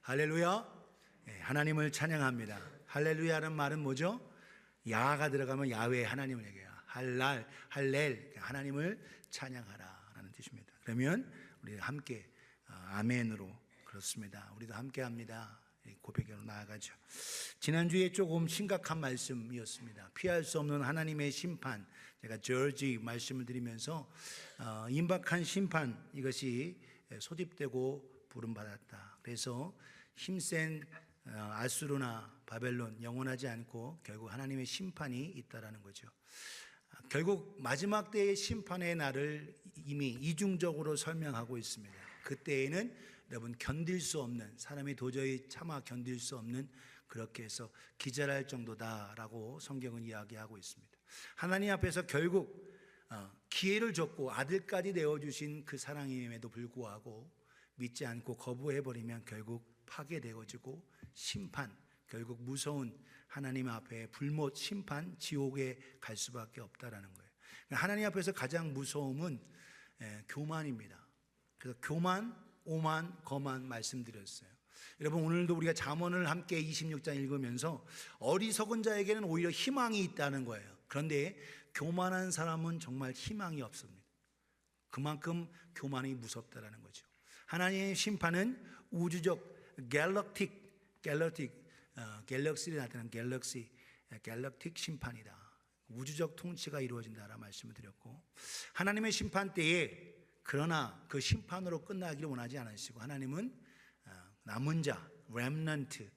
할렐루야. 하나님을 찬양합니다. 할렐루야라는 말은 뭐죠? 야가 들어가면 야외 하나님을 얘기해요. 할렐 하나님을 찬양하라 라는 뜻입니다. 그러면 우리 함께 아멘으로, 그렇습니다, 우리도 함께 합니다, 고백으로 나아가죠. 지난주에 조금 심각한 말씀이었습니다. 피할 수 없는 하나님의 심판, 제가 저지 말씀을 드리면서 임박한 심판, 이것이 소집되고 부름받았다. 그래서 힘센 아수르나 바벨론 영원하지 않고 결국 하나님의 심판이 있다라는 거죠. 결국 마지막 때의 심판의 날을 이미 이중적으로 설명하고 있습니다. 그때에는 여러분 견딜 수 없는, 사람이 도저히 참아 견딜 수 없는, 그렇게 해서 기절할 정도다라고 성경은 이야기하고 있습니다. 하나님 앞에서 결국 기회를 줬고 아들까지 내어주신 그 사랑임에도 불구하고 믿지 않고 거부해버리면 결국 파괴되어지고 심판, 결국 무서운 하나님 앞에 불못 심판, 지옥에 갈 수밖에 없다라는 거예요. 하나님 앞에서 가장 무서움은 교만입니다. 그래서 교만, 오만, 거만 말씀드렸어요. 여러분, 오늘도 우리가 잠언을 함께 26장 읽으면서 어리석은 자에게는 오히려 희망이 있다는 거예요. 그런데 교만한 사람은 정말 희망이 없습니다. 그만큼 교만이 무섭다라는 거죠. 하나님의 심판은 우주적 갤럭시를 나타내는 갤럭틱 심판이다. 우주적 통치가 이루어진다라는 말씀을 드렸고, 하나님의 심판 때에 그러나 그 심판으로 끝나기를 원하지 않으시고, 하나님은 남은 자, 렘넌트,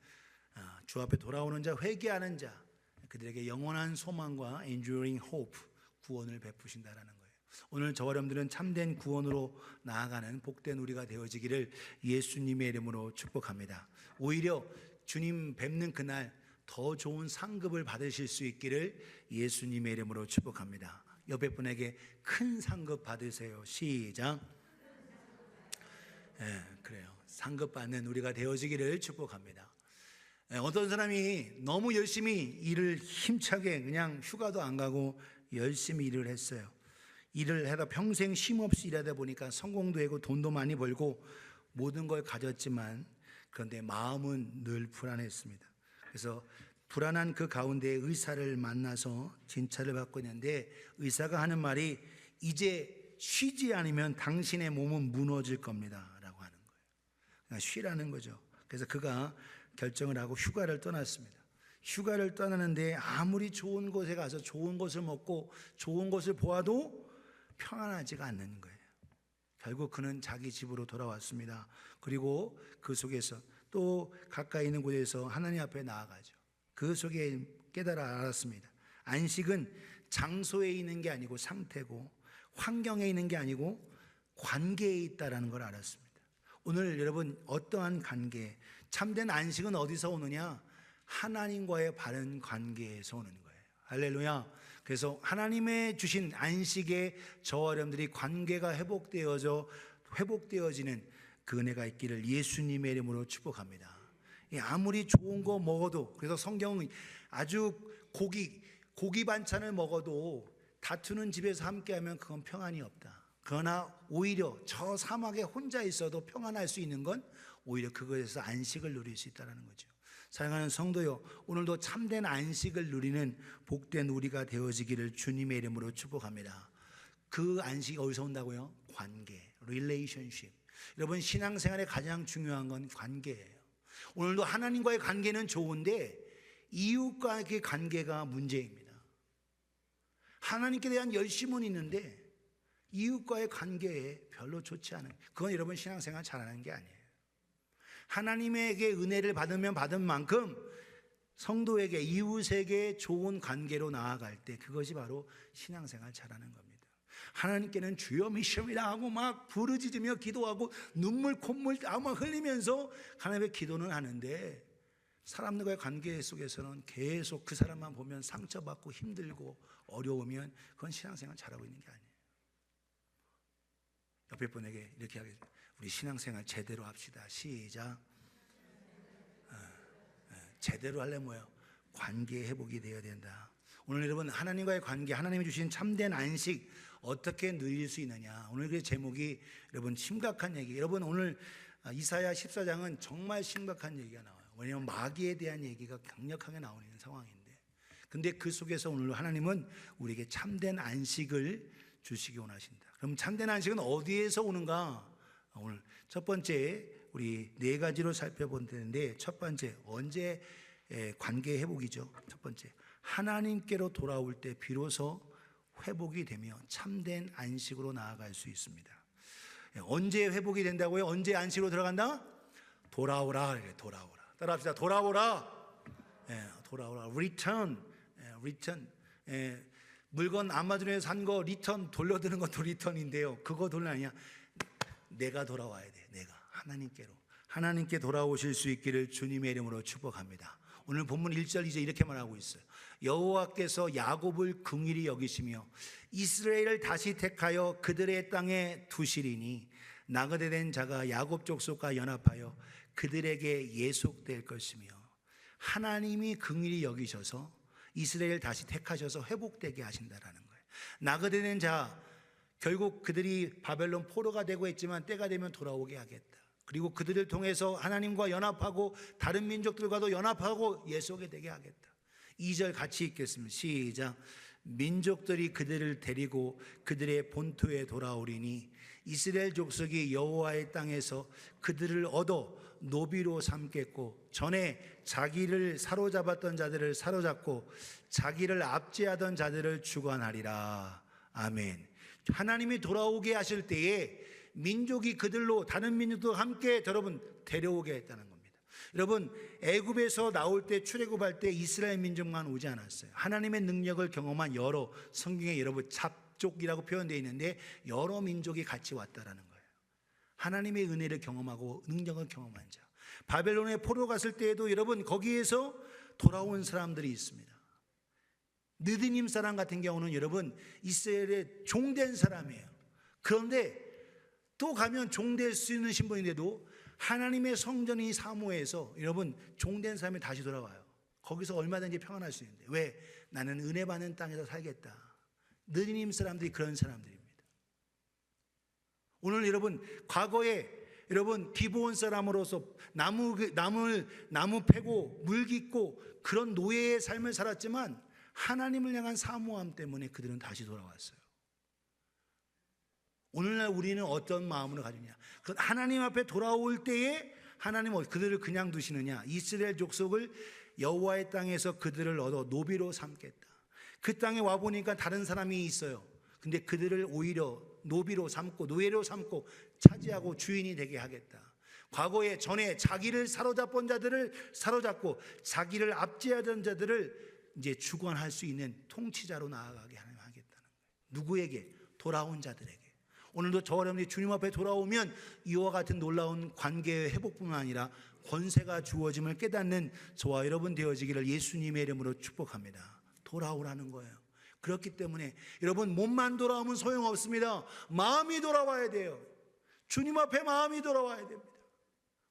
주 앞에 돌아오는 자, 회개하는 자, 그들에게 영원한 소망과 enduring hope, 구원을 베푸신다라는 거예요. 오늘 저와 여러분들은 참된 구원으로 나아가는 복된 우리가 되어지기를 예수님의 이름으로 축복합니다. 오히려 주님 뵙는 그날 더 좋은 상급을 받으실 수 있기를 예수님의 이름으로 축복합니다. 옆에 분에게 큰 상급 받으세요. 시작. 그래요. 상급 받는 우리가 되어지기를 축복합니다. 어떤 사람이 너무 열심히 일을 힘차게, 그냥 휴가도 안 가고 열심히 일을 했어요. 일을 하다 평생 쉼없이 일하다 보니까 성공도 하고 돈도 많이 벌고 모든 걸 가졌지만, 그런데 마음은 늘 불안했습니다. 그래서 불안한 그 가운데 의사를 만나서 진찰을 받고 있는데, 의사가 하는 말이 이제 쉬지 않으면 당신의 몸은 무너질 겁니다 라고 하는 거예요. 그냥 쉬라는 거죠. 그래서 그가 결정을 하고 휴가를 떠났습니다. 휴가를 떠나는데 아무리 좋은 곳에 가서 좋은 것을 먹고 좋은 것을 보아도 평안하지가 않는 거예요. 결국 그는 자기 집으로 돌아왔습니다. 그리고 그 속에서 또 가까이 있는 곳에서 하나님 앞에 나아가죠. 그 속에 깨달아 알았습니다. 안식은 장소에 있는 게 아니고 상태고, 환경에 있는 게 아니고 관계에 있다는 걸 알았습니다. 오늘 여러분, 어떠한 관계, 참된 안식은 어디서 오느냐? 하나님과의 바른 관계에서 오는 거예요. 할렐루야. 그래서 하나님의 주신 안식에 저와 여러분들이 관계가 회복되어지는 그 은혜가 있기를 예수님의 이름으로 축복합니다. 아무리 좋은 거 먹어도, 그래서 성경은 아주 고기 반찬을 먹어도 다투는 집에서 함께하면 그건 평안이 없다. 그러나 오히려 저 사막에 혼자 있어도 평안할 수 있는 건 오히려 그것에서 안식을 누릴 수 있다는 거죠. 사랑하는 성도요, 오늘도 참된 안식을 누리는 복된 우리가 되어지기를 주님의 이름으로 축복합니다. 그 안식이 어디서 온다고요? 관계, relationship. 여러분, 신앙생활에 가장 중요한 건 관계예요. 오늘도 하나님과의 관계는 좋은데 이웃과의 관계가 문제입니다. 하나님께 대한 열심은 있는데 이웃과의 관계에 별로 좋지 않은, 그건 여러분 신앙생활 잘하는 게 아니에요. 하나님에게 은혜를 받으면 받은 만큼 성도에게, 이웃에게 좋은 관계로 나아갈 때 그것이 바로 신앙생활 잘하는 겁니다. 하나님께는 주여 믿습니다 하고 막 부르짖으며 기도하고 눈물 콧물 막 흘리면서 하나님의 기도는 하는데, 사람들과의 관계 속에서는 계속 그 사람만 보면 상처받고 힘들고 어려우면 그건 신앙생활 잘하고 있는 게 아니에요. 옆에 분에게 이렇게 하겠습니다. 우리 신앙생활 제대로 합시다. 시작. 제대로 하려면 뭐예요? 관계 회복이 되어야 된다. 오늘 여러분, 하나님과의 관계, 하나님이 주신 참된 안식 어떻게 누릴 수 있느냐. 오늘 그 제목이 여러분 심각한 얘기. 여러분, 오늘 이사야 14장은 정말 심각한 얘기가 나와요. 왜냐하면 마귀에 대한 얘기가 강력하게 나오는 상황인데, 근데 그 속에서 오늘 하나님은 우리에게 참된 안식을 주시기 원하신다. 그럼 참된 안식은 어디에서 오는가? 오늘 첫 번째 우리 네 가지로 살펴보는데, 첫 번째 언제 관계 회복이죠. 첫 번째 하나님께로 돌아올 때 비로소 회복이 되며 참된 안식으로 나아갈 수 있습니다. 언제 회복이 된다고요? 언제 안식으로 들어간다? 돌아오라. 돌아오라. 따라합시다. 돌아오라. 돌아오라. Return. Return. 물건 아마존에서 산 거 리턴 돌려드는 것도 리턴인데요. 그거 돌려 아니야. 내가 돌아와야 돼. 내가 하나님께 돌아오실 수 있기를 주님의 이름으로 축복합니다. 오늘 본문 1절 2절 이렇게 말하고 있어요. 여호와께서 야곱을 긍휼히 여기시며 이스라엘을 다시 택하여 그들의 땅에 두시리니 나그네된 자가 야곱 족속과 연합하여 그들에게 예속될 것이며, 하나님이 긍휼히 여기셔서 이스라엘을 다시 택하셔서 회복되게 하신다라는 거예요. 나그네된 자, 결국 그들이 바벨론 포로가 되고 했지만 때가 되면 돌아오게 하겠다. 그리고 그들을 통해서 하나님과 연합하고 다른 민족들과도 연합하고 예속이 되게 하겠다. 2절 같이 읽겠습니다. 시작. 민족들이 그들을 데리고 그들의 본토에 돌아오리니 이스라엘 족속이 여호와의 땅에서 그들을 얻어 노비로 삼겠고, 전에 자기를 사로잡았던 자들을 사로잡고 자기를 압제하던 자들을 주관하리라. 아멘. 하나님이 돌아오게 하실 때에 민족이 그들로, 다른 민족도 함께 여러분 데려오게 했다는 겁니다. 여러분, 애굽에서 나올 때, 출애굽할 때 이스라엘 민족만 오지 않았어요. 하나님의 능력을 경험한 여러, 성경에 여러분 잡족이라고 표현되어 있는데 여러 민족이 같이 왔다라는 거예요. 하나님의 은혜를 경험하고 능력을 경험한 자. 바벨론에 포로 갔을 때에도 여러분 거기에서 돌아온 사람들이 있습니다. 느디님 사람 같은 경우는 여러분 이스라엘의 종된 사람이에요. 그런데 또 가면 종될 수 있는 신분인데도 하나님의 성전이 사모해서 여러분 종된 사람이 다시 돌아와요. 거기서 얼마든지 평안할 수 있는데, 왜? 나는 은혜 받는 땅에서 살겠다. 느디님 사람들이 그런 사람들입니다. 오늘 여러분 과거에 여러분 기브온 사람으로서 나무 패고 물 깃고 그런 노예의 삶을 살았지만 하나님을 향한 사모함 때문에 그들은 다시 돌아왔어요. 오늘날 우리는 어떤 마음으로 가지냐? 하나님 앞에 돌아올 때에 하나님은 그들을 그냥 두시느냐? 이스라엘 족속을 여호와의 땅에서 그들을 얻어 노비로 삼겠다. 그 땅에 와 보니까 다른 사람이 있어요. 근데 그들을 오히려 노비로 삼고 노예로 삼고 차지하고 주인이 되게 하겠다. 과거에 전에 자기를 사로잡은 자들을 사로잡고 자기를 압제하던 자들을 이제 주관할 수 있는 통치자로 나아가게 하겠다는 거예요. 누구에게? 돌아온 자들에게. 오늘도 저와 여러분이 주님 앞에 돌아오면 이와 같은 놀라운 관계의 회복뿐만 아니라 권세가 주어짐을 깨닫는 저와 여러분 되어지기를 예수님의 이름으로 축복합니다. 돌아오라는 거예요. 그렇기 때문에 여러분 몸만 돌아오면 소용없습니다. 마음이 돌아와야 돼요. 주님 앞에 마음이 돌아와야 됩니다.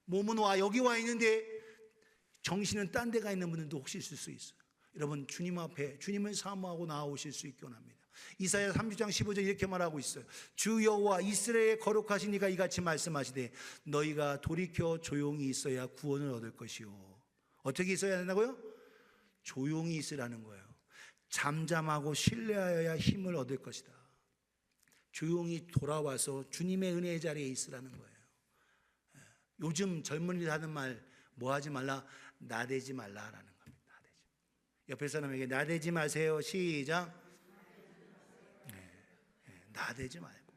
몸은 여기 와 있는데 정신은 딴 데 가 있는 분들도 혹시 있을 수 있어요. 여러분 주님 앞에 주님을 사모하고 나오실 수 있기 원합니다. 이사야 30장 15절 이렇게 말하고 있어요. 주 여호와 이스라엘의 거룩하신 이가 이같이 말씀하시되 너희가 돌이켜 조용히 있어야 구원을 얻을 것이요. 어떻게 있어야 된다고요? 조용히 있으라는 거예요. 잠잠하고 신뢰하여야 힘을 얻을 것이다. 조용히 돌아와서 주님의 은혜의 자리에 있으라는 거예요. 요즘 젊은이들 하는 말 뭐 하지 말라? 나대지 말라라는 겁니다. 나대지. 옆에 사람에게 나대지 마세요. 시작. 나대지 말고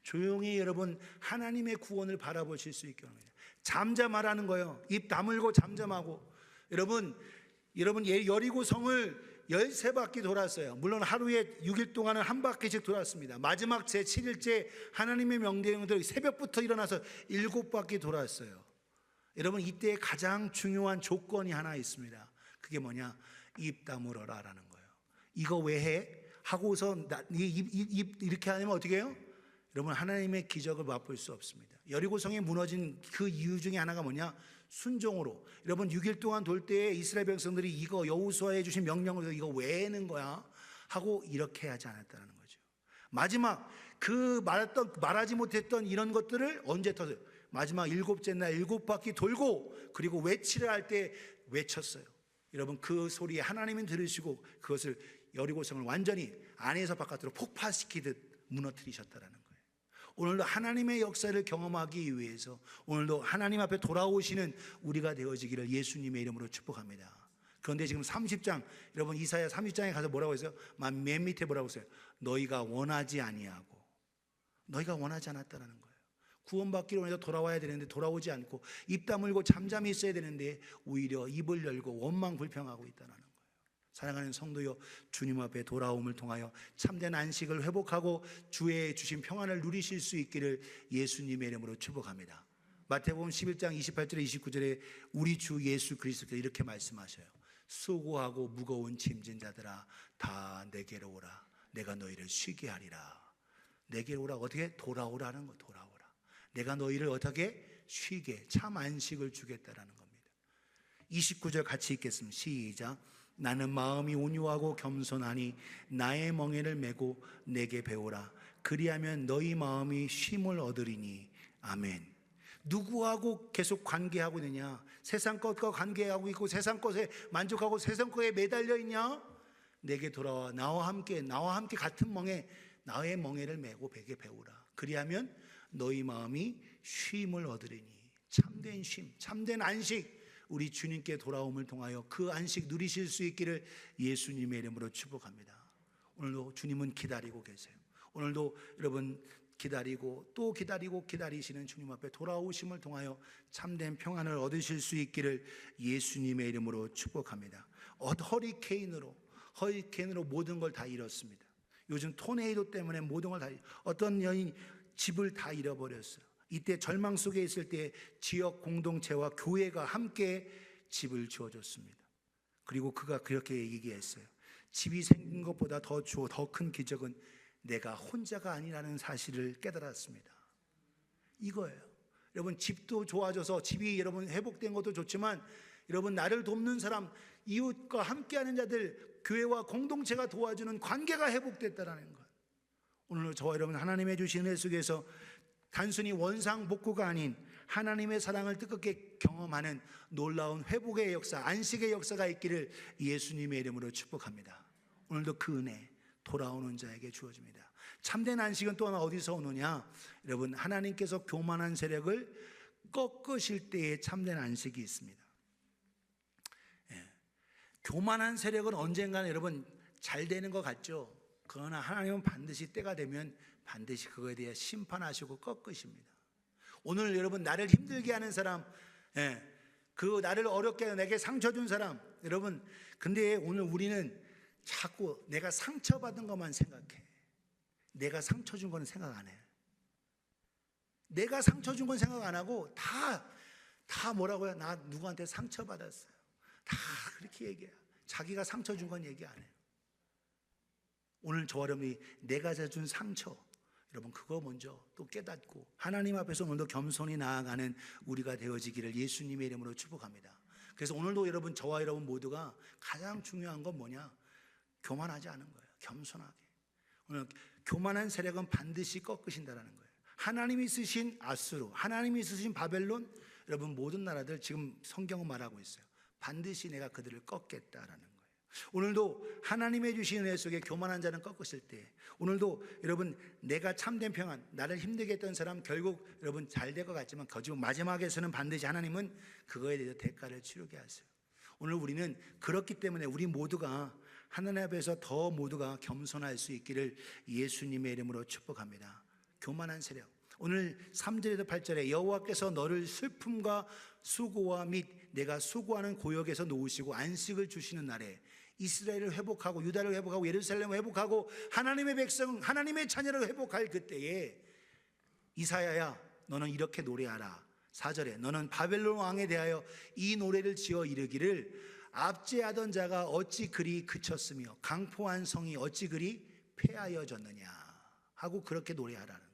조용히 여러분 하나님의 구원을 바라보실 수 있게 합니다. 잠잠하라는 거예요. 입 다물고 잠잠하고. 여러분 여리고 성을 13바퀴 돌았어요. 물론 하루에 6일 동안은 한 바퀴씩 돌았습니다. 마지막 제7일째 하나님의 명령대로 새벽부터 일어나서 7바퀴 돌았어요. 여러분 이때 가장 중요한 조건이 하나 있습니다. 그게 뭐냐? 입 다물어라 라는 거예요. 이거 왜 해? 하고서 입 이렇게 하면 어떻게 해요? 여러분 하나님의 기적을 맛볼 수 없습니다. 여리고성이 무너진 그 이유 중에 하나가 뭐냐? 순종으로. 여러분 6일 동안 돌 때에 이스라엘 백성들이 이거 여호수아에 주신 명령을 이거 왜 하는 거야? 하고 이렇게 하지 않았다는 거죠. 마지막 그 말하지 못했던 이런 것들을 언제 터져요? 마지막 일곱째 날 7바퀴 돌고 그리고 외치려 할 때 외쳤어요. 여러분 그 소리에 하나님은 들으시고 그것을 여리고성을 완전히 안에서 바깥으로 폭파시키듯 무너뜨리셨다라는 거예요. 오늘도 하나님의 역사를 경험하기 위해서 오늘도 하나님 앞에 돌아오시는 우리가 되어지기를 예수님의 이름으로 축복합니다. 그런데 지금 30장, 여러분 이사야 30장에 가서 뭐라고 했어요? 맨 밑에 뭐라고 했어요? 너희가 원하지 아니하고, 너희가 원하지 않았다라는 거예요. 구원받기를 원해서 돌아와야 되는데 돌아오지 않고 입 다물고 잠잠히 있어야 되는데 오히려 입을 열고 원망 불평하고 있다는 거예요. 사랑하는 성도여, 주님 앞에 돌아옴을 통하여 참된 안식을 회복하고 주의 주신 평안을 누리실 수 있기를 예수님의 이름으로 축복합니다. 마태복음 11장 28절에 29절에 우리 주 예수 그리스도께서 이렇게 말씀하셔요. 수고하고 무거운 짐진 자들아 다 내게로 오라. 내가 너희를 쉬게 하리라. 내게로 오라. 어떻게? 돌아오라는 거. 돌아오라. 내가 너희를 어떻게? 쉬게, 참 안식을 주겠다라는 겁니다. 29절 같이 읽겠습니다. 시작. 나는 마음이 온유하고 겸손하니 나의 멍에를 메고 내게 배우라. 그리하면 너희 마음이 쉼을 얻으리니. 아멘. 누구하고 계속 관계하고 있느냐? 세상 것과 관계하고 있고 세상 것에 만족하고 세상 것에 매달려 있냐? 내게 돌아와 나와 함께 같은 멍에 나의 멍에를 메고 베게 배우라. 그리하면 너희 마음이 쉼을 얻으리니. 참된 쉼, 참된 안식, 우리 주님께 돌아옴을 통하여 그 안식 누리실 수 있기를 예수님의 이름으로 축복합니다. 오늘도 주님은 기다리고 계세요. 오늘도 여러분 기다리고 또 기다리고 기다리시는 주님 앞에 돌아오심을 통하여 참된 평안을 얻으실 수 있기를 예수님의 이름으로 축복합니다. 허리케인으로 모든 걸 다 잃었습니다. 요즘 토네이도 때문에 모든 걸 다 어떤 여인이 집을 다 잃어버렸어요. 이때 절망 속에 있을 때 지역 공동체와 교회가 함께 집을 지어줬습니다. 그리고 그가 그렇게 얘기했어요. 집이 생긴 것보다 더 큰 기적은 내가 혼자가 아니라는 사실을 깨달았습니다. 이거예요. 여러분 집도 좋아져서 집이 여러분 회복된 것도 좋지만 여러분 나를 돕는 사람, 이웃과 함께하는 자들, 교회와 공동체가 도와주는 관계가 회복됐다는 것. 오늘 저와 여러분 하나님의 주신 은혜 속에서 단순히 원상복구가 아닌 하나님의 사랑을 뜨겁게 경험하는 놀라운 회복의 역사, 안식의 역사가 있기를 예수님의 이름으로 축복합니다. 오늘도 그 은혜 돌아오는 자에게 주어집니다. 참된 안식은 또 하나 어디서 오느냐? 여러분 하나님께서 교만한 세력을 꺾으실 때에 참된 안식이 있습니다. 교만한 세력은 언젠가는 여러분 잘 되는 것 같죠? 그러나 하나님은 반드시 때가 되면 반드시 그거에 대해 심판하시고 꺾으십니다. 오늘 여러분 나를 힘들게 하는 사람, 그 나를 어렵게 하는 내게 상처 준 사람, 여러분 근데 오늘 우리는 자꾸 내가 상처받은 것만 생각해. 내가 상처 준 건 생각 안 해. 내가 상처 준 건 생각 안 하고 다 뭐라고요? 나 누구한테 상처받았어요. 다 그렇게 얘기해요. 자기가 상처 준 건 얘기 안 해요. 오늘 저와 여러분이 내가 준 상처, 여러분 그거 먼저 또 깨닫고 하나님 앞에서 오늘도 겸손히 나아가는 우리가 되어지기를 예수님의 이름으로 축복합니다. 그래서 오늘도 여러분 저와 여러분 모두가 가장 중요한 건 뭐냐? 교만하지 않은 거예요. 겸손하게. 오늘 교만한 세력은 반드시 꺾으신다는 거예요. 하나님이 쓰신 아수르, 하나님이 쓰신 바벨론, 여러분 모든 나라들 지금 성경은 말하고 있어요. 반드시 내가 그들을 꺾겠다라는 거예요. 오늘도 하나님의 주신 은혜 속에 교만한 자는 꺾으실 때, 오늘도 여러분 내가 참된 평안, 나를 힘들게 했던 사람 결국 여러분 잘 될 것 같지만 거지만 마지막에서는 반드시 하나님은 그거에 대해서 대가를 치르게 하세요. 오늘 우리는 그렇기 때문에 우리 모두가 하나님 앞에서 더 모두가 겸손할 수 있기를 예수님의 이름으로 축복합니다. 교만한 세력, 오늘 3절에서 8절에 여호와께서 너를 슬픔과 수고와 및 내가 수고하는 고역에서 놓으시고 안식을 주시는 날에 이스라엘을 회복하고 유다를 회복하고 예루살렘을 회복하고 하나님의 백성, 하나님의 자녀를 회복할 그때에 이사야야 너는 이렇게 노래하라. 4절에 너는 바벨론 왕에 대하여 이 노래를 지어 이르기를 압제하던 자가 어찌 그리 그쳤으며 강포한 성이 어찌 그리 패하여졌느냐 하고 그렇게 노래하라는 거예요.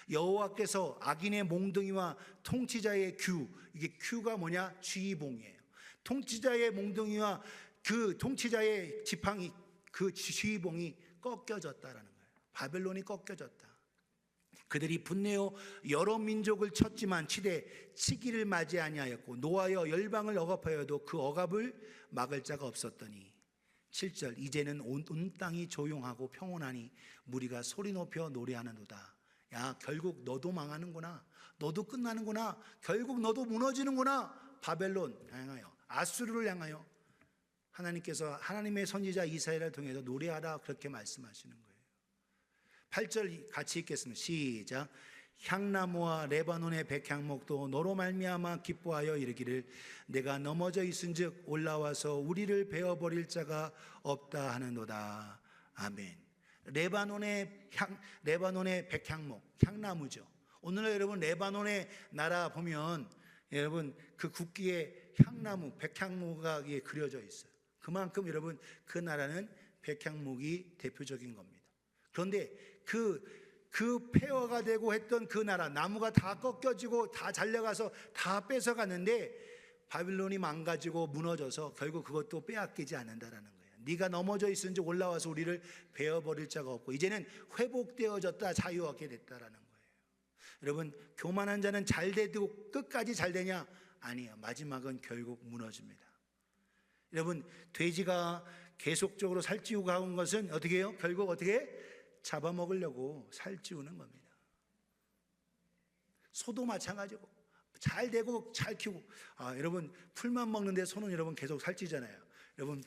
여호와께서 악인의 몽둥이와 통치자의 규, 이게 규가 뭐냐? 쥐봉이에요. 통치자의 몽둥이와 그 통치자의 지팡이, 그 쥐봉이 꺾여졌다라는 거예요. 바벨론이 꺾여졌다. 그들이 분내어 여러 민족을 쳤지만 치되 치기를 맞이 아니하였고 노하여 열방을 억압하여도 그 억압을 막을 자가 없었더니 7절 이제는 온 땅이 조용하고 평온하니 무리가 소리 높여 노래하는도다. 야, 결국 너도 망하는구나. 너도 끝나는구나. 결국 너도 무너지는구나. 바벨론 향하여, 아수르를 향하여 하나님께서 하나님의 선지자 이사야를 통해서 노래하라 그렇게 말씀하시는 거예요. 8절 같이 읽겠습니다. 시작. 향나무와 레바논의 백향목도 너로 말미암아 기뻐하여 이르기를 내가 넘어져 있은즉 올라와서 우리를 베어버릴 자가 없다 하는도다. 아멘. 레바논의 백향목, 향나무죠. 오늘날 여러분 레바논의 나라 보면 여러분 그 국기에 향나무, 백향목이 그려져 있어요. 그만큼 여러분 그 나라는 백향목이 대표적인 겁니다. 그런데 그 폐허가 되고 했던 그 나라, 나무가 다 꺾여지고 다 잘려가서 다 뺏어갔는데 바빌론이 망가지고 무너져서 결국 그것도 빼앗기지 않는다라는 거예요. 네가 넘어져 있은지 올라와서 우리를 베어버릴 자가 없고 이제는 회복되어졌다, 자유하게 됐다라는 거예요. 여러분, 교만한 자는 잘 돼도 끝까지 잘 되냐? 아니에요. 마지막은 결국 무너집니다. 여러분, 돼지가 계속적으로 살찌우고 가는 것은 어떻게 해요? 결국 어떻게 잡아먹으려고 살찌우는 겁니다. 소도 마찬가지고 잘 되고 잘 키우고 여러분 풀만 먹는데 소는 여러분 계속 살찌잖아요. 여러분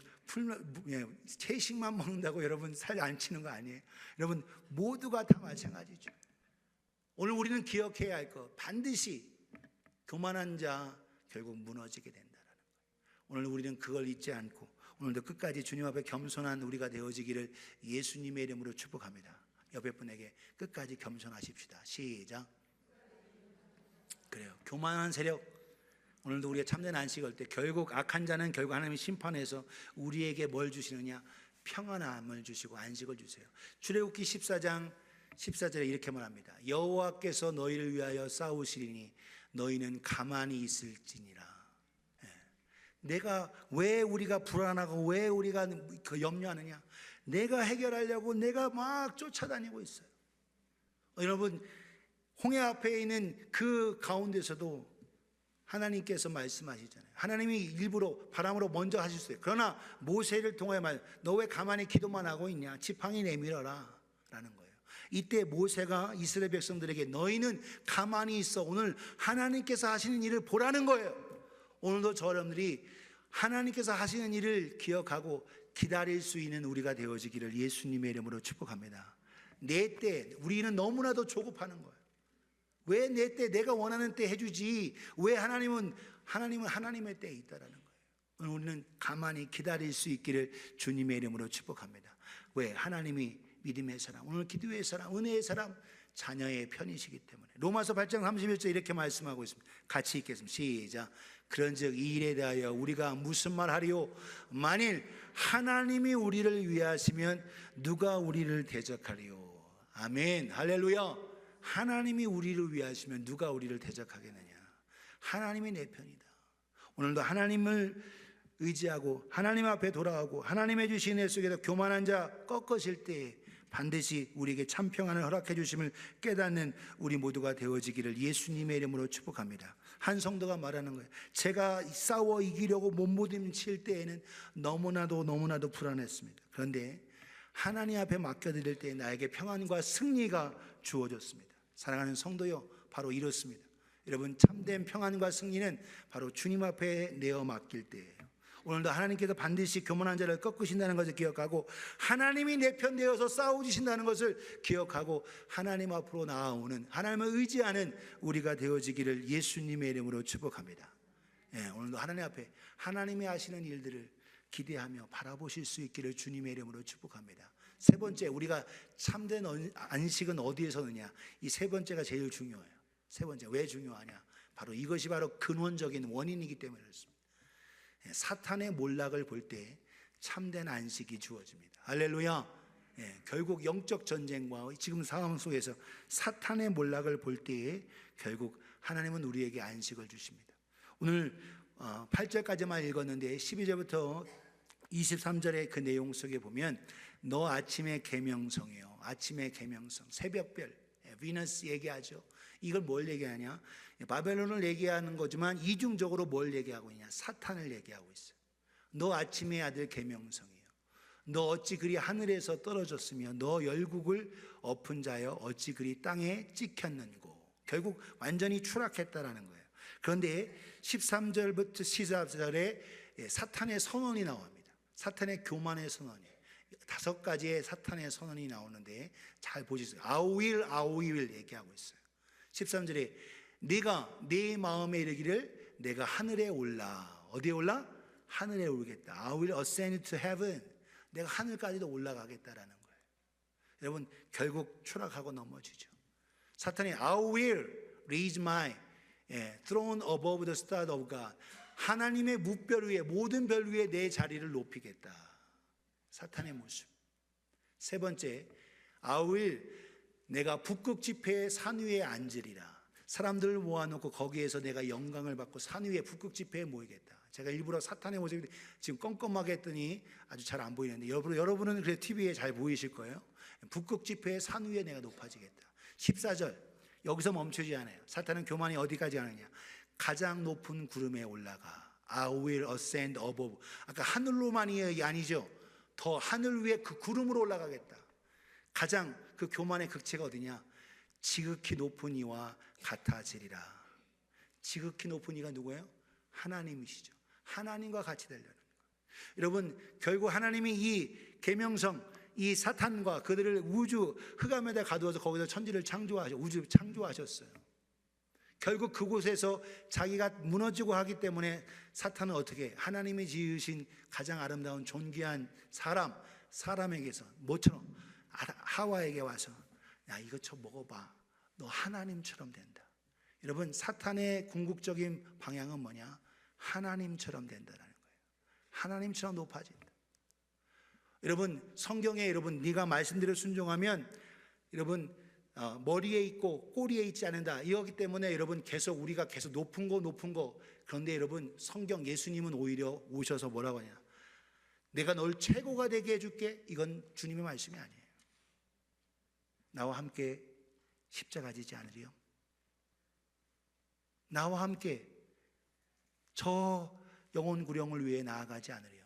채식만 먹는다고 여러분 살 안 찌는 거 아니에요. 여러분 모두가 다 마찬가지죠. 오늘 우리는 기억해야 할 것, 반드시 교만한 자 결국 무너지게 된다는 거예요. 오늘 우리는 그걸 잊지 않고 오늘도 끝까지 주님 앞에 겸손한 우리가 되어지기를 예수님의 이름으로 축복합니다. 옆에 분에게 끝까지 겸손하십시다. 시작. 그래요. 교만한 세력, 오늘도 우리가 참된 안식을 때 결국 악한 자는 결국 하나님의 심판에서 우리에게 뭘 주시느냐? 평안함을 주시고 안식을 주세요. 출애굽기 14장 14절에 이렇게 말합니다. 여호와께서 너희를 위하여 싸우시리니 너희는 가만히 있을지니라. 내가 왜 우리가 불안하고 왜 우리가 염려하느냐? 내가 해결하려고 내가 막 쫓아다니고 있어요. 여러분, 홍해 앞에 있는 그 가운데서도 하나님께서 말씀하시잖아요. 하나님이 일부러 바람으로 먼저 하실 수 있어요. 그러나 모세를 통하여 너 왜 가만히 기도만 하고 있냐? 지팡이 내밀어라 라는 거예요. 이때 모세가 이스라엘 백성들에게 너희는 가만히 있어. 오늘 하나님께서 하시는 일을 보라는 거예요. 오늘도 저 여러분들이 하나님께서 하시는 일을 기억하고 기다릴 수 있는 우리가 되어지기를 예수님의 이름으로 축복합니다. 내 때, 우리는 너무나도 조급하는 거예요. 왜 내 때, 내가 원하는 때 해주지? 왜 하나님은 하나님의 때에 있다라는 거예요. 오늘 우리는 가만히 기다릴 수 있기를 주님의 이름으로 축복합니다. 왜? 하나님이 믿음의 사람, 오늘 기도의 사람, 은혜의 사람, 자녀의 편이시기 때문에. 로마서 8장 31절 이렇게 말씀하고 있습니다. 같이 읽겠습니다. 시작. 그런즉 이 일에 대하여 우리가 무슨 말 하리요? 만일 하나님이 우리를 위하시면 누가 우리를 대적하리요? 아멘. 할렐루야. 하나님이 우리를 위하시면 누가 우리를 대적하겠느냐? 하나님이 내 편이다. 오늘도 하나님을 의지하고 하나님 앞에 돌아가고 하나님의 주신 애 속에서 교만한 자 꺾으실 때에 반드시 우리에게 참 평안을 허락해 주심을 깨닫는 우리 모두가 되어지기를 예수님의 이름으로 축복합니다. 한 성도가 말하는 거예요. 제가 싸워 이기려고 몸부림칠 때에는 너무나도 불안했습니다. 그런데 하나님 앞에 맡겨드릴 때 나에게 평안과 승리가 주어졌습니다. 사랑하는 성도요, 바로 이렇습니다. 여러분, 참된 평안과 승리는 바로 주님 앞에 내어 맡길 때예요. 오늘도 하나님께서 반드시 교만한 자를 꺾으신다는 것을 기억하고 하나님이 내 편 되어서 싸워주신다는 것을 기억하고 하나님 앞으로 나아오는, 하나님을 의지하는 우리가 되어지기를 예수님의 이름으로 축복합니다. 오늘도 하나님 앞에 하나님이 하시는 일들을 기대하며 바라보실 수 있기를 주님의 이름으로 축복합니다. 세 번째, 우리가 참된 안식은 어디에서 오느냐? 이 세 번째가 제일 중요해요. 세 번째, 왜 중요하냐? 바로 이것이 바로 근원적인 원인이기 때문에 그렇습니다. 사탄의 몰락을 볼 때 참된 안식이 주어집니다. 할렐루야. 결국 영적 전쟁과 지금 상황 속에서 사탄의 몰락을 볼 때에 결국 하나님은 우리에게 안식을 주십니다. 오늘 8절까지만 읽었는데 12절부터 23절의 그 내용 속에 보면 너 아침의 계명성이요, 아침의 계명성, 새벽별, 비너스 얘기하죠. 이걸 뭘 얘기하냐? 바벨론을 얘기하는 거지만 이중적으로 뭘 얘기하고 있냐? 사탄을 얘기하고 있어요. 너 아침의 아들 계명성이요, 너 어찌 그리 하늘에서 떨어졌으며 너 열국을 엎은 자여 어찌 그리 땅에 찍혔는고. 결국 완전히 추락했다라는 거예요. 그런데 13절부터 14절에 사탄의 선언이 나옵니다. 사탄의 교만의 선언이 5가지의 사탄의 선언이 나오는데 잘 보시세요. 아우윌 얘기하고 있어요. 13절에 네가 네 마음에 이르기를 내가 하늘에 올라. 어디에 올라? 하늘에 오르겠다. I will ascend to heaven. 내가 하늘까지도 올라가겠다라는 거예요. 여러분, 결국 추락하고 넘어지죠. 사탄이 I will raise my throne above the stars of God. 하나님의 뭇별 위에, 모든 별 위에 내 자리를 높이겠다. 사탄의 모습. 세 번째, I will, 내가 북극 지폐의 산 위에 앉으리라. 사람들을 모아놓고 거기에서 내가 영광을 받고 산 위에 북극 지폐에 모이겠다. 제가 일부러 사탄의 모습이 지금 껌껌하게 했더니 아주 잘 안 보이는데 여러분은 그래 TV에 잘 보이실 거예요. 북극 지폐의 산 위에 내가 높아지겠다. 14절 여기서 멈추지 않아요. 사탄은 교만이 어디까지 가느냐? 가장 높은 구름에 올라가. I will ascend above. 아까 하늘로만이 아니죠. 더 하늘 위에 그 구름으로 올라가겠다. 가장 그 교만의 극치가 어디냐? 지극히 높은 이와 같아지리라. 지극히 높은 이가 누구예요? 하나님이시죠. 하나님과 같이 되려는 거예요. 여러분, 결국 하나님이 이 계명성, 이 사탄과 그들을 우주 흑암에다 가두어서 거기서 천지를 우주 창조하셨어요. 결국 그곳에서 자기가 무너지고 하기 때문에 사탄은 어떻게 해? 하나님이 지으신 가장 아름다운 존귀한 사람에게서 모처럼 하와에게 와서 야, 이거 저 먹어봐. 너 하나님처럼 된다. 여러분, 사탄의 궁극적인 방향은 뭐냐? 하나님처럼 된다는 거예요. 하나님처럼 높아진다. 여러분, 성경에 여러분 네가 말씀대로 순종하면 여러분 머리에 있고 꼬리에 있지 않는다. 이거기 때문에 여러분 우리가 계속 높은 거. 그런데 여러분, 성경 예수님은 오히려 오셔서 뭐라고 하냐? 내가 널 최고가 되게 해줄게. 이건 주님의 말씀이 아니에요. 나와 함께 십자가 지지 않으리요? 나와 함께 저 영혼 구령을 위해 나아가지 않으리요?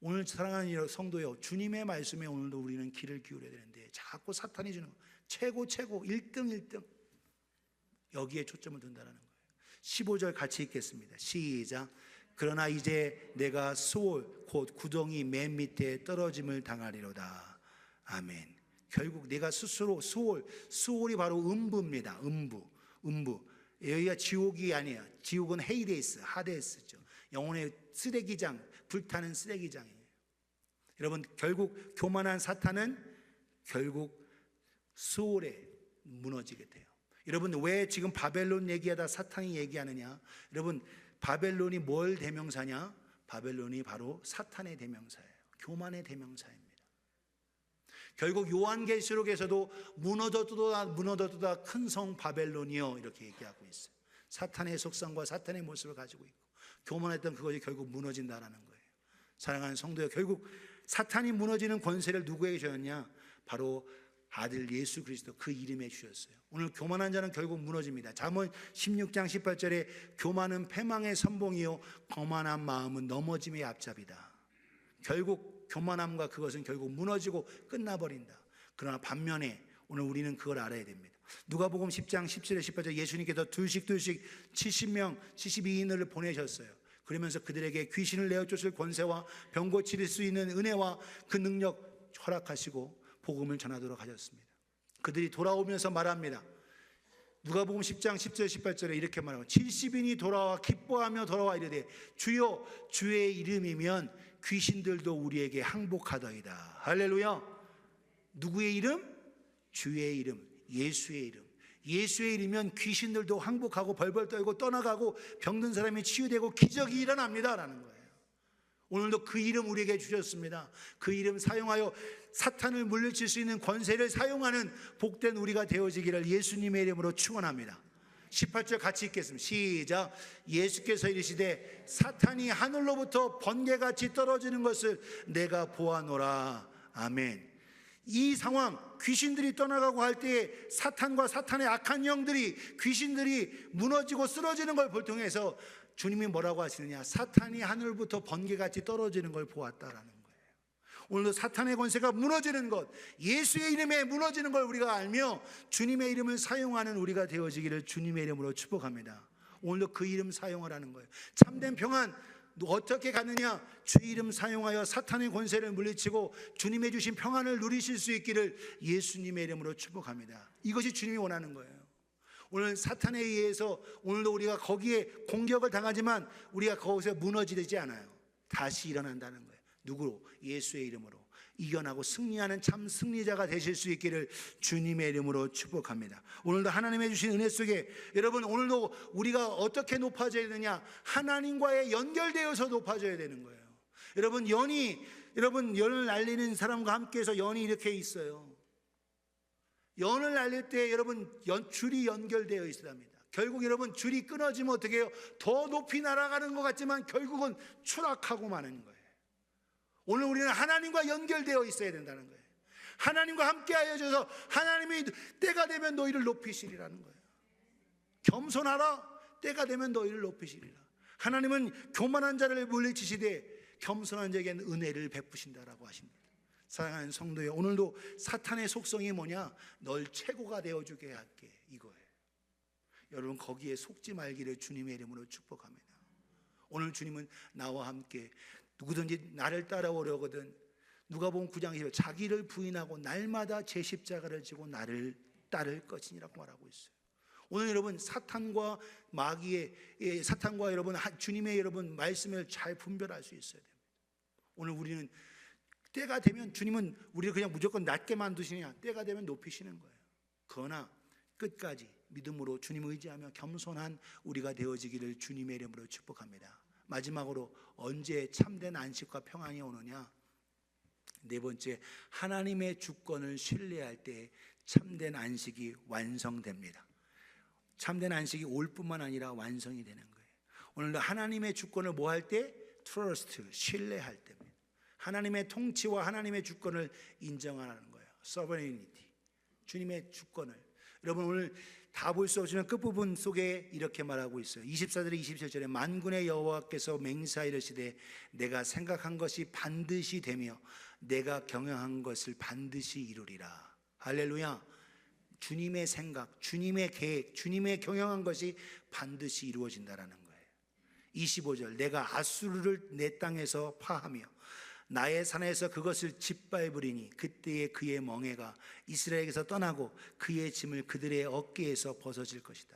오늘 사랑하는 성도요, 주님의 말씀에 오늘도 우리는 귀를 기울여야 되는데 자꾸 사탄이 주는 최고 1등 여기에 초점을 둔다는 거예요. 15절 같이 읽겠습니다. 시작. 그러나 이제 내가 수월 곧 구덩이 맨 밑에 떨어짐을 당하리로다. 아멘. 결국 내가 스스로 수월이 바로 음부입니다. 음부. 여기가 지옥이 아니에요. 지옥은 헤이데스, 하데스죠. 영혼의 쓰레기장, 불타는 쓰레기장이에요. 여러분, 결국 교만한 사탄은 결국 수월에 무너지게 돼요. 여러분, 왜 지금 바벨론 얘기하다 사탄이 얘기하느냐? 여러분, 바벨론이 뭘 대명사냐? 바벨론이 바로 사탄의 대명사예요. 교만의 대명사입니다. 결국 요한계시록에서도 무너졌도다 큰 성 바벨론이요, 이렇게 얘기하고 있어요. 사탄의 속성과 사탄의 모습을 가지고 있고 교만했던 그것이 결국 무너진다라는 거예요. 사랑하는 성도여, 결국 사탄이 무너지는 권세를 누구에게 주었냐? 바로 아들 예수 그리스도 그 이름에 주셨어요. 오늘 교만한 자는 결국 무너집니다. 잠언 16장 18절에 교만은 패망의 선봉이요 거만한 마음은 넘어짐의 앞잡이다. 결국 교만함과 그것은 결국 무너지고 끝나버린다. 그러나 반면에 오늘 우리는 그걸 알아야 됩니다. 누가복음 10장 17절 18절 예수님께서 둘씩 70명 72인을 보내셨어요. 그러면서 그들에게 귀신을 내어 쫓을 권세와 병 고칠 수 있는 은혜와 그 능력 허락하시고 복음을 전하도록 하셨습니다. 그들이 돌아오면서 말합니다. 누가복음 10장 10절 18절에 이렇게 말하고 70인이 돌아와 기뻐하며 돌아와 이르되 주여 주의 이름이면 귀신들도 우리에게 항복하더이다. 할렐루야. 누구의 이름? 주의 이름, 예수의 이름. 예수의 이름이면 귀신들도 항복하고 벌벌 떨고 떠나가고 병든 사람이 치유되고 기적이 일어납니다 라는 거예요. 오늘도 그 이름 우리에게 주셨습니다. 그 이름 사용하여 사탄을 물리칠 수 있는 권세를 사용하는 복된 우리가 되어지기를 예수님의 이름으로 축원합니다. 18절 같이 읽겠습니다. 시작. 예수께서 이르시되 사탄이 하늘로부터 번개같이 떨어지는 것을 내가 보아노라. 아멘. 이 상황, 귀신들이 떠나가고 할 때에 사탄과 사탄의 악한 영들이, 귀신들이 무너지고 쓰러지는 걸 볼 통해서 주님이 뭐라고 하시느냐? 사탄이 하늘부터 번개같이 떨어지는 걸 보았다라는 거예요. 오늘도 사탄의 권세가 무너지는 것, 예수의 이름에 무너지는 걸 우리가 알며 주님의 이름을 사용하는 우리가 되어지기를 주님의 이름으로 축복합니다. 오늘도 그 이름 사용하라는 거예요. 참된 평안 어떻게 갖느냐? 주 이름 사용하여 사탄의 권세를 물리치고 주님의 주신 평안을 누리실 수 있기를 예수님의 이름으로 축복합니다. 이것이 주님이 원하는 거예요. 오늘 사탄에 의해서 오늘도 우리가 거기에 공격을 당하지만 우리가 거기서 무너지지 않아요. 다시 일어난다는 거예요. 누구로? 예수의 이름으로 이겨나고 승리하는 참 승리자가 되실 수 있기를 주님의 이름으로 축복합니다. 오늘도 하나님의 주신 은혜 속에 여러분, 오늘도 우리가 어떻게 높아져야 되느냐? 하나님과의 연결되어서 높아져야 되는 거예요. 여러분, 연을 날리는 사람과 함께해서 연이 이렇게 있어요. 연을 날릴 때 여러분 줄이 연결되어 있어야 합니다. 결국 여러분 줄이 끊어지면 어떻게 해요? 더 높이 날아가는 것 같지만 결국은 추락하고 마는 거예요. 오늘 우리는 하나님과 연결되어 있어야 된다는 거예요. 하나님과 함께 하여져서 하나님이 때가 되면 너희를 높이시리라는 거예요. 겸손하라, 때가 되면 너희를 높이시리라. 하나님은 교만한 자를 물리치시되 겸손한 자에게는 은혜를 베푸신다라고 하십니다. 사랑하는 성도여, 오늘도 사탄의 속성이 뭐냐? 널 최고가 되어주게 할게, 이거예요. 여러분, 거기에 속지 말기를 주님의 이름으로 축복합니다. 오늘 주님은 나와 함께 누구든지 나를 따라오려거든, 누가복음 9장 20절, 자기를 부인하고 날마다 제 십자가를 지고 나를 따를 것이니라고 말하고 있어요. 오늘 여러분, 사탄과 마귀의, 사탄과 여러분 주님의 여러분 말씀을 잘 분별할 수 있어야 됩니다. 오늘 우리는 때가 되면 주님은 우리를 그냥 무조건 낮게 만드시냐? 때가 되면 높이시는 거예요. 그러나 끝까지 믿음으로 주님 의지하며 겸손한 우리가 되어지기를 주님의 이름으로 축복합니다. 마지막으로 언제 참된 안식과 평안이 오느냐? 네 번째, 하나님의 주권을 신뢰할 때 참된 안식이 완성됩니다. 참된 안식이 올 뿐만 아니라 완성이 되는 거예요. 오늘도 하나님의 주권을 뭐 할 때? 트러스트, 신뢰할 때입니다. 하나님의 통치와 하나님의 주권을 인정하는 거예요. sovereignty, 주님의 주권을. 여러분, 오늘 다 볼 수 없지만 끝부분 속에 이렇게 말하고 있어요. 24절에 27절에 만군의 여호와께서 맹세하이르시되 내가 생각한 것이 반드시 되며 내가 경영한 것을 반드시 이루리라. 할렐루야. 주님의 생각, 주님의 계획, 주님의 경영한 것이 반드시 이루어진다라는 거예요. 25절, 내가 아수르를 내 땅에서 파하며 나의 산에서 그것을 짓밟으리니 그때에 그의 멍에가 이스라엘에게서 떠나고 그의 짐을 그들의 어깨에서 벗어질 것이다.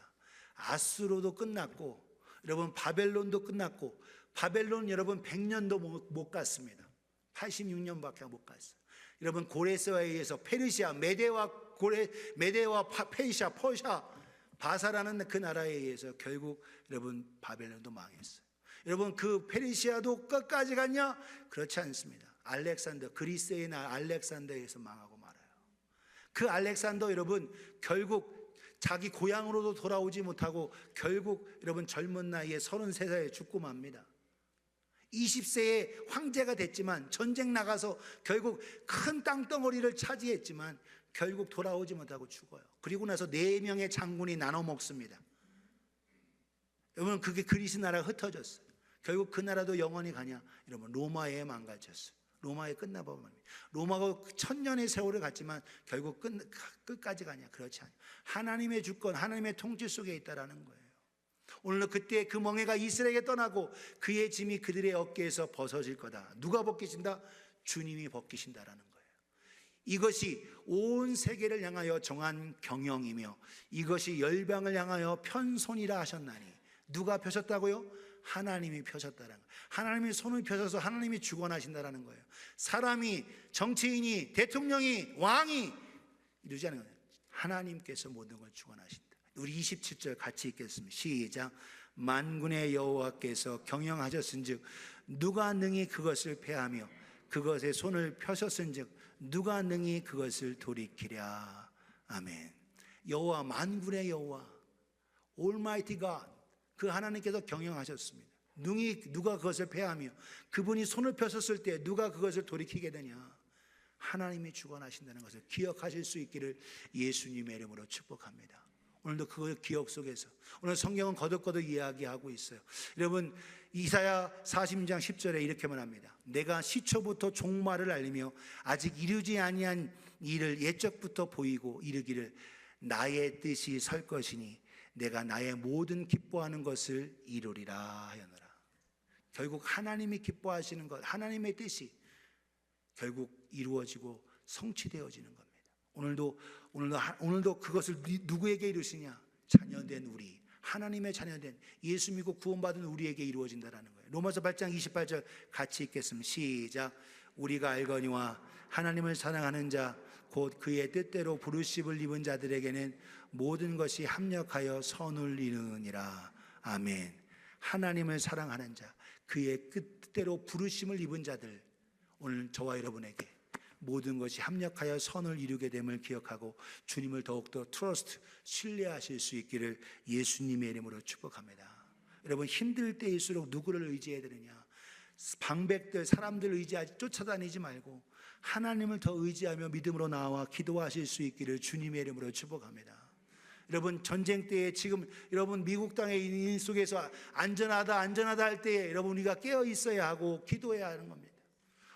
아수르도 끝났고 여러분 바벨론도 끝났고, 바벨론 여러분 100년도 못 갔습니다. 86년밖에 못 갔어요. 여러분 고레스에 의해서 페르시아, 메대와 페르시아, 퍼샤, 바사라는 그 나라에 의해서 결국 여러분 바벨론도 망했어요. 여러분 그 페르시아도 끝까지 갔냐? 그렇지 않습니다. 알렉산더, 그리스의 나라 알렉산더에 의해서 망하고 말아요. 그 알렉산더 여러분 결국 자기 고향으로도 돌아오지 못하고 결국 여러분 젊은 나이에 33살에 죽고 맙니다. 20세에 황제가 됐지만 전쟁 나가서 결국 큰 땅덩어리를 차지했지만 결국 돌아오지 못하고 죽어요. 그리고 나서 4명의 장군이 나눠 먹습니다. 여러분 그게 그리스 나라가 흩어졌어요. 결국 그 나라도 영원히 가냐? 여러분 로마에 망가졌어요. 로마에 끝나버립니다. 로마가 1000년의 세월을 갔지만 결국 끝까지 가냐? 그렇지 않아요. 하나님의 주권, 하나님의 통치 속에 있다라는 거예요. 오늘은 그때 그 멍에가 이스라엘에게 떠나고 그의 짐이 그들의 어깨에서 벗어질 거다. 누가 벗기신다? 주님이 벗기신다라는 거예요. 이것이 온 세계를 향하여 정한 경영이며 이것이 열방을 향하여 편손이라 하셨나니, 누가 펴셨다고요? 하나님이 펴셨다라는 거예요. 하나님이 손을 펴셔서 하나님이 주권하신다라는 거예요. 사람이, 정치인이, 대통령이, 왕이 이러지 않은 거예요. 하나님께서 모든 걸 주권하신다. 우리 27절 같이 읽겠습니다. 시작. 만군의 여호와께서 경영하셨은즉 누가 능히 그것을 패하며 그것에 손을 펴셨은즉 누가 능히 그것을 돌이키랴. 아멘. 여호와, 만군의 여호와, Almighty God, 그 하나님께서 경영하셨습니다. 누가 그것을 패하며 그분이 손을 펴셨을 때 누가 그것을 돌이키게 되냐? 하나님이 주관하신다는 것을 기억하실 수 있기를 예수님의 이름으로 축복합니다. 오늘도 그 기억 속에서 오늘 성경은 거듭거듭 이야기하고 있어요. 여러분 이사야 40장 10절에 이렇게 말합니다. 내가 시초부터 종말을 알리며 아직 이루지 아니한 일을 옛적부터 보이고 이르기를 나의 뜻이 설 것이니 내가 나의 모든 기뻐하는 것을 이루리라 하였노라. 결국 하나님이 기뻐하시는 것, 하나님의 뜻이 결국 이루어지고 성취되어지는 겁니다. 오늘도 그것을 누구에게 이루시냐? 자녀된 우리, 하나님의 자녀된 예수 믿고 구원받은 우리에게 이루어진다라는 거예요. 로마서 8장 28절 같이 읽겠습니다. 시작. 우리가 알거니와 하나님을 사랑하는 자 곧 그의 뜻대로 부르심을 입은 자들에게는 모든 것이 합력하여 선을 이루느니라. 아멘. 하나님을 사랑하는 자, 그의 뜻대로 부르심을 입은 자들, 오늘 저와 여러분에게 모든 것이 합력하여 선을 이루게 됨을 기억하고 주님을 더욱더 트러스트, 신뢰하실 수 있기를 예수님의 이름으로 축복합니다. 여러분 힘들 때일수록 누구를 의지해야 되느냐? 방백들, 사람들 의지하지 쫓아다니지 말고 하나님을 더 의지하며 믿음으로 나와 기도하실 수 있기를 주님의 이름으로 축복합니다. 여러분 전쟁 때에 지금 여러분 미국 땅의 일 속에서 안전하다 할 때에 여러분 우리가 깨어 있어야 하고 기도해야 하는 겁니다.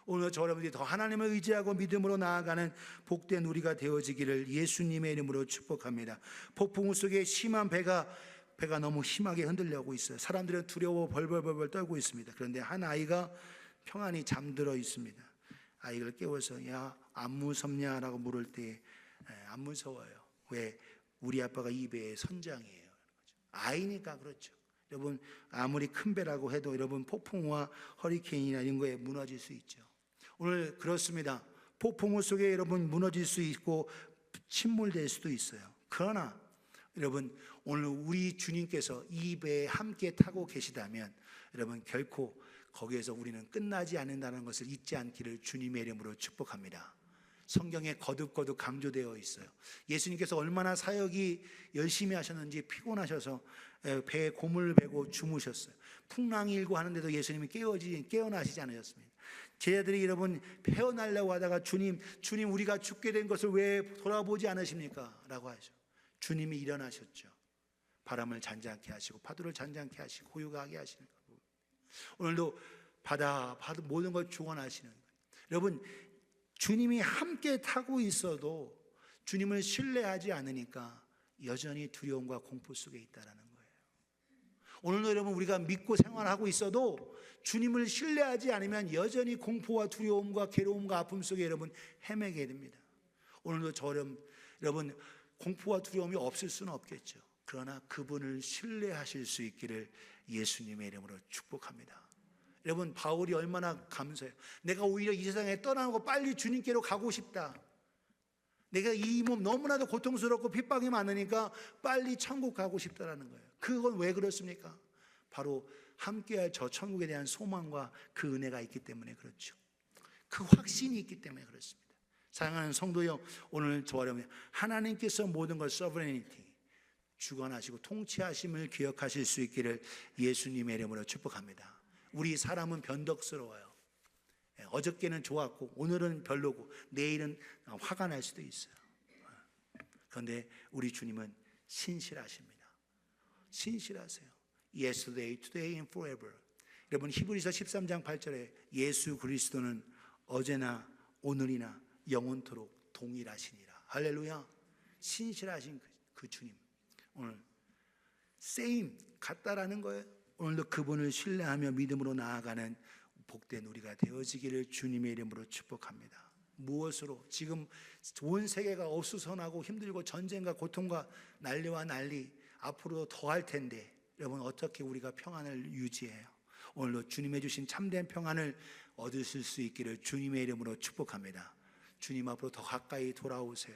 오늘 저 여러분들이 더 하나님을 의지하고 믿음으로 나아가는 복된 우리가 되어지기를 예수님의 이름으로 축복합니다. 폭풍우 속에 심한 배가 너무 심하게 흔들려고 있어요. 사람들은 두려워 벌벌 떨고 있습니다. 그런데 한 아이가 평안히 잠들어 있습니다. 아이를 깨워서 야 안 무섭냐라고 물을 때 안 무서워요. 왜? 우리 아빠가 이 배의 선장이에요. 아이니까 그렇죠. 여러분 아무리 큰 배라고 해도 여러분 폭풍우와 허리케인이나 이런 거에 무너질 수 있죠. 오늘 그렇습니다. 폭풍우 속에 여러분 무너질 수 있고 침몰될 수도 있어요. 그러나 여러분 오늘 우리 주님께서 이 배에 함께 타고 계시다면 여러분 결코 거기에서 우리는 끝나지 않는다는 것을 잊지 않기를 주님의 이름으로 축복합니다. 성경에 거듭 강조되어 있어요. 예수님께서 얼마나 사역이 열심히 하셨는지 피곤하셔서 배에 고물을 베고 주무셨어요. 풍랑이 일고 하는데도 예수님이 깨어나시지 않으셨습니다. 제자들이 여러분 헤어나려고 하다가 주님 우리가 죽게 된 것을 왜 돌아보지 않으십니까? 라고 하죠. 주님이 일어나셨죠. 바람을 잔잔케 하시고 파도를 잔잔케 하시고 고요하게 하시는 거예요. 오늘도 바다 모든 걸 주관하시는 거예요. 여러분 주님이 함께 타고 있어도 주님을 신뢰하지 않으니까 여전히 두려움과 공포 속에 있다는 거예요. 오늘도 여러분 우리가 믿고 생활하고 있어도 주님을 신뢰하지 않으면 여전히 공포와 두려움과 괴로움과 아픔 속에 여러분 헤매게 됩니다. 오늘도 여러분 공포와 두려움이 없을 수는 없겠죠. 그러나 그분을 신뢰하실 수 있기를 예수님의 이름으로 축복합니다. 여러분 바울이 얼마나 감사해요. 내가 오히려 이 세상에 떠나고 빨리 주님께로 가고 싶다. 내가 이 몸 너무나도 고통스럽고 핍박이 많으니까 빨리 천국 가고 싶다라는 거예요. 그건 왜 그렇습니까? 바로 함께할 저 천국에 대한 소망과 그 은혜가 있기 때문에 그렇죠. 그 확신이 있기 때문에 그렇습니다. 사랑하는 성도여, 오늘 저와 여러분 하나님께서 모든 걸 sovereignty 주관하시고 통치하심을 기억하실 수 있기를 예수님의 이름으로 축복합니다. 우리 사람은 변덕스러워요. 어저께는 좋았고 오늘은 별로고 내일은 화가 날 수도 있어요. 그런데 우리 주님은 신실하십니다. 신실하세요. Yesterday, today and forever. 여러분 히브리서 13장 8절에 예수 그리스도는 어제나 오늘이나 영원토록 동일하시니라. 할렐루야. 신실하신 그 주님, 오늘 same 같다라는 거예요. 오늘도 그분을 신뢰하며 믿음으로 나아가는 복된 우리가 되어지기를 주님의 이름으로 축복합니다. 무엇으로? 지금 온 세계가 어수선하고 힘들고 전쟁과 고통과 난리와 난리 앞으로 더 할 텐데 여러분 어떻게 우리가 평안을 유지해요? 오늘도 주님의 주신 참된 평안을 얻으실 수 있기를 주님의 이름으로 축복합니다. 주님 앞으로 더 가까이 돌아오세요.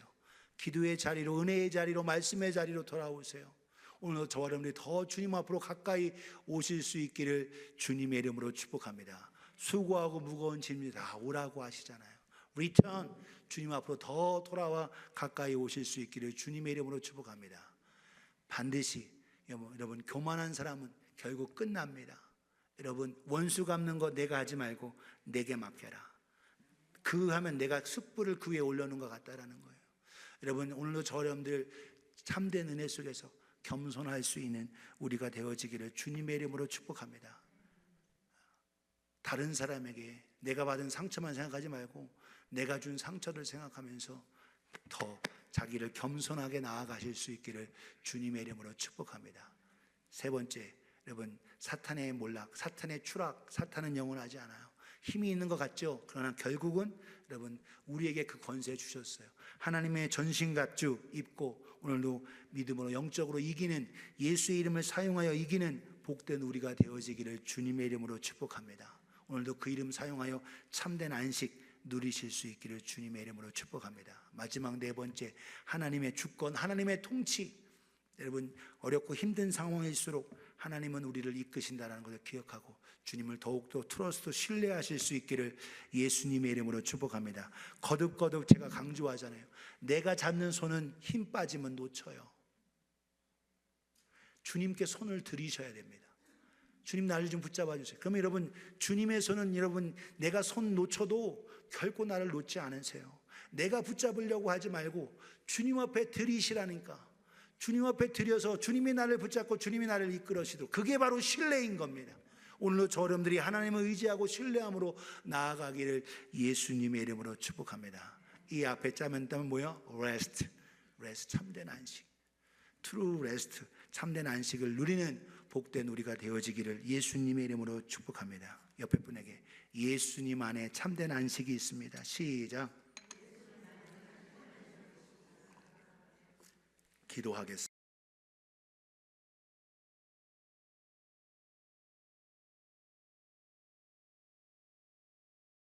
기도의 자리로, 은혜의 자리로, 말씀의 자리로 돌아오세요. 오늘도 저와 여러분들이 더 주님 앞으로 가까이 오실 수 있기를 주님의 이름으로 축복합니다. 수고하고 무거운 짐이 다 오라고 하시잖아요. Return, 주님 앞으로 더 돌아와 가까이 오실 수 있기를 주님의 이름으로 축복합니다. 반드시 여러분 교만한 사람은 결국 끝납니다. 여러분 원수 갚는 거 내가 하지 말고 내게 맡겨라. 그 하면 내가 숯불을 그 위에 올려놓은 것 같다라는 거예요. 여러분, 오늘도 저 여러분들 참된 은혜 속에서 겸손할 수 있는 우리가 되어지기를 주님의 이름으로 축복합니다. 다른 사람에게 내가 받은 상처만 생각하지 말고 내가 준 상처를 생각하면서 더 자기를 겸손하게 나아가실 수 있기를 주님의 이름으로 축복합니다. 세 번째, 여러분, 사탄의 몰락, 사탄의 추락, 사탄은 영원하지 않아요. 힘이 있는 것 같죠? 그러나 결국은 여러분, 우리에게 그 권세 주셨어요. 하나님의 전신갑주 입고 오늘도 믿음으로 영적으로 이기는, 예수의 이름을 사용하여 이기는 복된 우리가 되어지기를 주님의 이름으로 축복합니다. 오늘도 그 이름 사용하여 참된 안식 누리실 수 있기를 주님의 이름으로 축복합니다. 마지막 네 번째, 하나님의 주권, 하나님의 통치. 여러분, 어렵고 힘든 상황일수록 하나님은 우리를 이끄신다는 것을 기억하고 주님을 더욱더 트러스트 신뢰하실 수 있기를 예수님의 이름으로 축복합니다. 거듭거듭 제가 강조하잖아요. 내가 잡는 손은 힘 빠지면 놓쳐요. 주님께 손을 들이셔야 됩니다. 주님, 나를 좀 붙잡아 주세요. 그러면 여러분, 주님의 손은 여러분, 내가 손 놓쳐도 결코 나를 놓지 않으세요. 내가 붙잡으려고 하지 말고 주님 앞에 들이시라니까. 주님 앞에 들여서 주님이 나를 붙잡고 주님이 나를 이끌으시도록, 그게 바로 신뢰인 겁니다. 오늘도 저 여러분들이 하나님을 의지하고 신뢰함으로 나아가기를 예수님의 이름으로 축복합니다. 이 앞에 짜면 뭐예요? Rest, 참된 안식, True rest, 참된 안식을 누리는 복된 우리가 되어지기를 예수님의 이름으로 축복합니다. 옆에 분에게 예수님 안에 참된 안식이 있습니다. 시작. 기도하겠습니다.